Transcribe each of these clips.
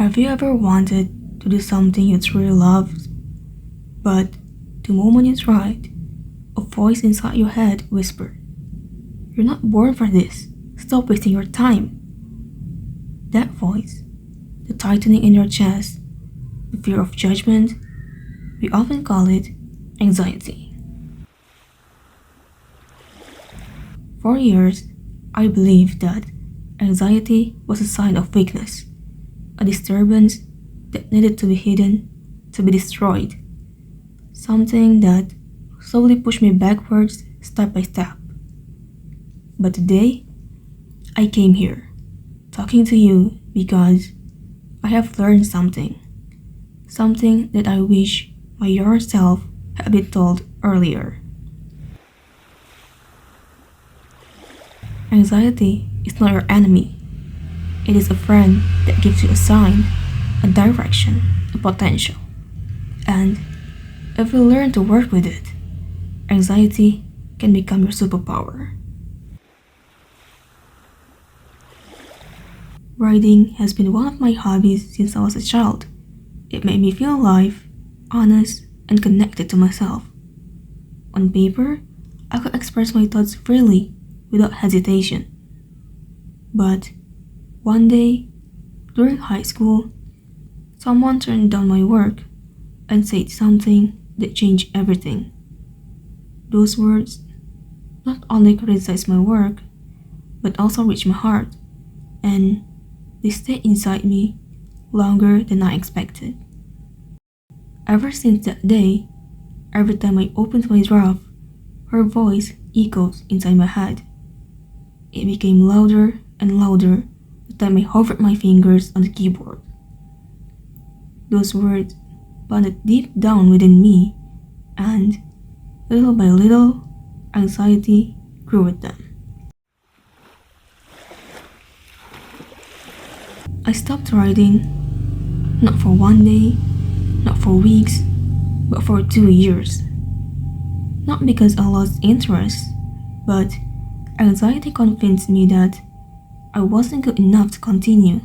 Have you ever wanted to do something you truly loved, but the moment you tried, a voice inside your head whispered, "You're not born for this. Stop wasting your time." That voice, the tightening in your chest, the fear of judgment, we often call it anxiety. For years, I believed that anxiety was a sign of weakness, a disturbance that needed to be hidden, to be destroyed, something that slowly pushed me backwards step by step. But today, I came here, talking to you because I have learned something that I wish my younger self had been told earlier. Anxiety is not your enemy. It is a friend that gives you a sign, a direction, a potential. And if you learn to work with it, anxiety can become your superpower. Writing has been one of my hobbies since I was a child. It made me feel alive, honest, and connected to myself. On paper, I could express my thoughts freely without hesitation. But one day, during high school, someone turned down my work and said something that changed everything. Those words not only criticized my work, but also reached my heart, and they stayed inside me longer than I expected. Ever since that day, every time I opened my draft, her voice echoes inside my head. It became louder and louder the time I hovered my fingers on the keyboard. Those words planted deep down within me, and little by little, anxiety grew with them. I stopped writing, not for one day, not for weeks, but for 2 years. Not because I lost interest, but anxiety convinced me that I wasn't good enough to continue.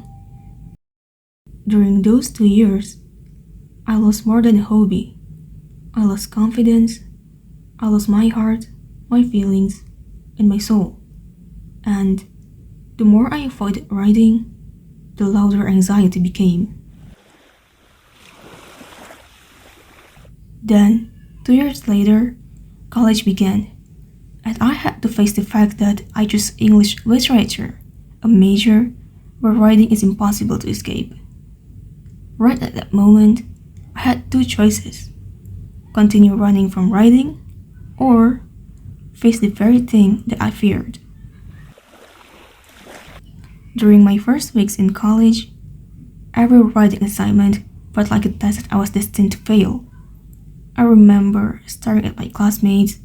During those 2 years, I lost more than a hobby. I lost confidence, I lost my heart, my feelings, and my soul. And the more I avoided writing, the louder anxiety became. Then, 2 years later, college began, and I had to face the fact that I chose English literature, a major where writing is impossible to escape. Right at that moment, I had two choices: continue running from writing, or face the very thing that I feared. During my first weeks in college, every writing assignment felt like a test that I was destined to fail. I remember staring at my classmates,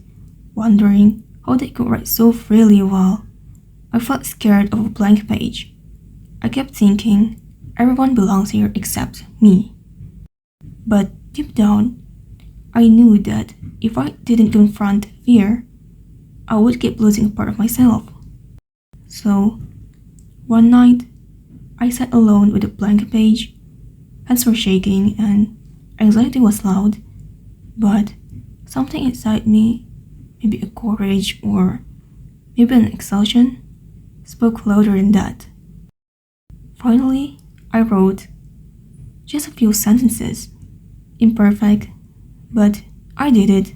wondering how they could write so freely while I felt scared of a blank page. I kept thinking, everyone belongs here except me. But deep down, I knew that if I didn't confront fear, I would keep losing a part of myself. So, one night, I sat alone with a blank page. Hands were shaking and anxiety was loud, but something inside me, maybe a courage or maybe an exhaustion, spoke louder than that. Finally, I wrote just a few sentences, imperfect, but I did it.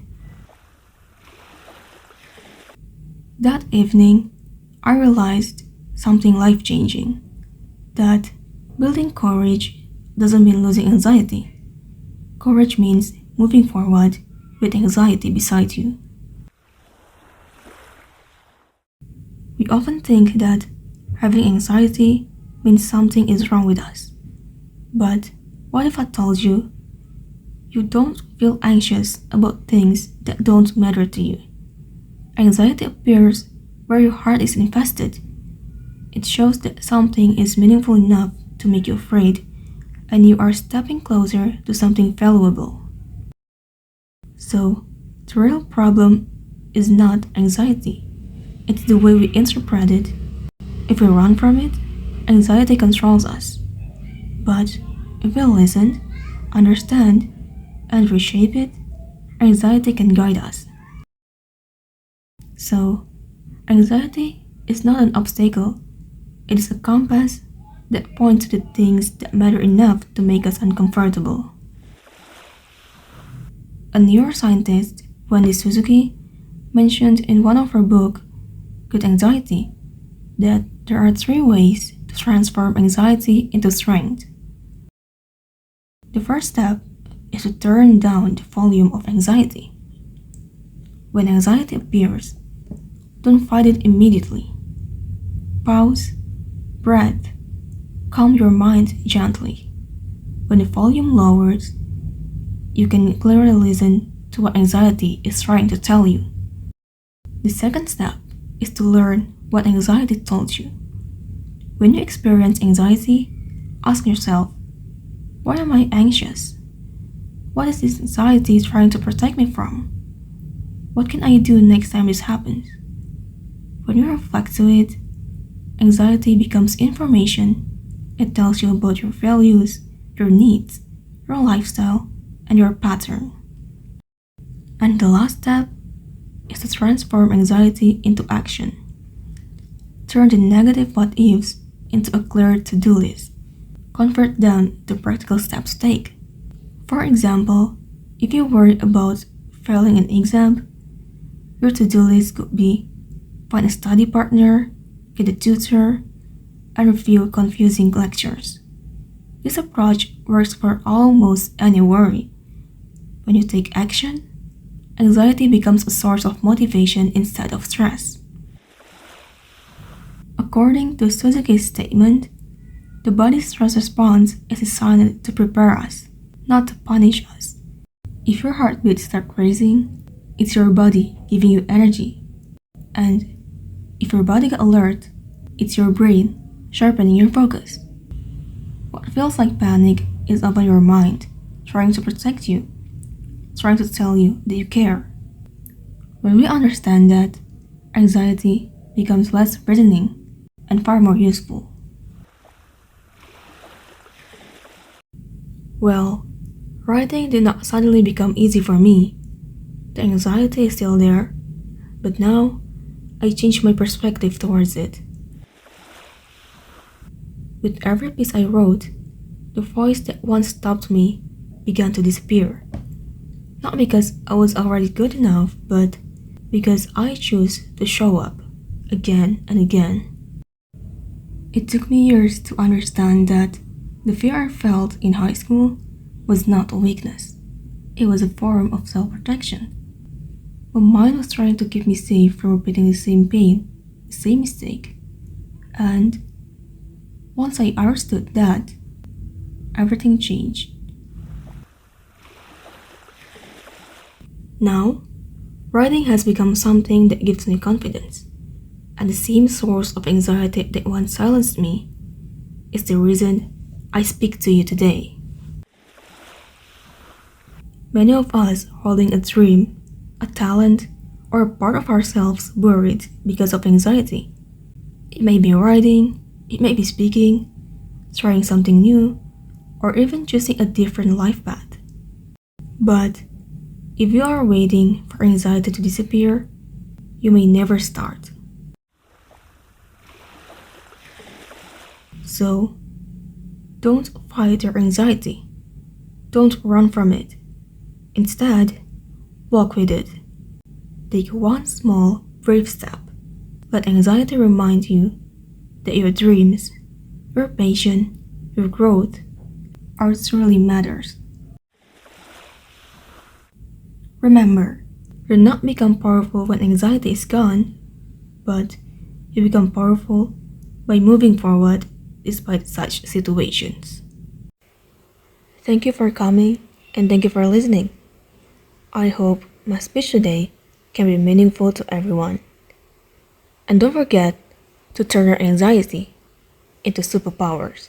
That evening, I realized something life-changing, that building courage doesn't mean losing anxiety. Courage means moving forward with anxiety beside you. We often think that having anxiety means something is wrong with us. But what if I told you, you don't feel anxious about things that don't matter to you? Anxiety appears where your heart is invested. It shows that something is meaningful enough to make you afraid, and you are stepping closer to something valuable. So, the real problem is not anxiety. It's the way we interpret it. If we run from it, anxiety controls us. But if we listen, understand, and reshape it, anxiety can guide us. So, anxiety is not an obstacle, it is a compass that points to the things that matter enough to make us uncomfortable. A neuroscientist, Wendy Suzuki, mentioned in one of her books, Good Anxiety, that there are 3 ways to transform anxiety into strength. The first step is to turn down the volume of anxiety. When anxiety appears, don't fight it immediately. Pause, breathe, calm your mind gently. When the volume lowers, you can clearly listen to what anxiety is trying to tell you. The second step is to learn what anxiety told you. When you experience anxiety, ask yourself, why am I anxious? What is this anxiety trying to protect me from? What can I do next time this happens? When you reflect to it, anxiety becomes information. It tells you about your values, your needs, your lifestyle, and your pattern. And the last step is to transform anxiety into action. Turn the negative what-ifs into a clear to-do list. Convert them to practical steps to take. For example, if you worry about failing an exam, your to-do list could be find a study partner, get a tutor, and review confusing lectures. This approach works for almost any worry. When you take action, anxiety becomes a source of motivation instead of stress. According to Suzuki's statement, the body's stress response is designed to prepare us, not to punish us. If your heartbeat starts racing, it's your body giving you energy. And if your body got alert, it's your brain sharpening your focus. What feels like panic is often your mind trying to protect you, trying to tell you that you care. When we understand that, anxiety becomes less threatening and far more useful. Well, writing did not suddenly become easy for me. The anxiety is still there, but now I changed my perspective towards it. With every piece I wrote, the voice that once stopped me began to disappear. Not because I was already good enough, but because I chose to show up again and again. It took me years to understand that the fear I felt in high school was not a weakness. It was a form of self-protection. My mind was trying to keep me safe from repeating the same pain, the same mistake. And once I understood that, everything changed. Now, writing has become something that gives me confidence. And the same source of anxiety that once silenced me is the reason I speak to you today. Many of us holding a dream, a talent, or a part of ourselves buried because of anxiety. It may be writing, it may be speaking, trying something new, or even choosing a different life path. But if you are waiting for anxiety to disappear, you may never start. So, don't fight your anxiety. Don't run from it. Instead, walk with it. Take one small, brave step. Let anxiety remind you that your dreams, your passion, your growth are what truly matters. Remember, you do not become powerful when anxiety is gone, but you become powerful by moving forward despite such situations. Thank you for coming and thank you for listening. I hope my speech today can be meaningful to everyone. And don't forget to turn your anxiety into superpowers.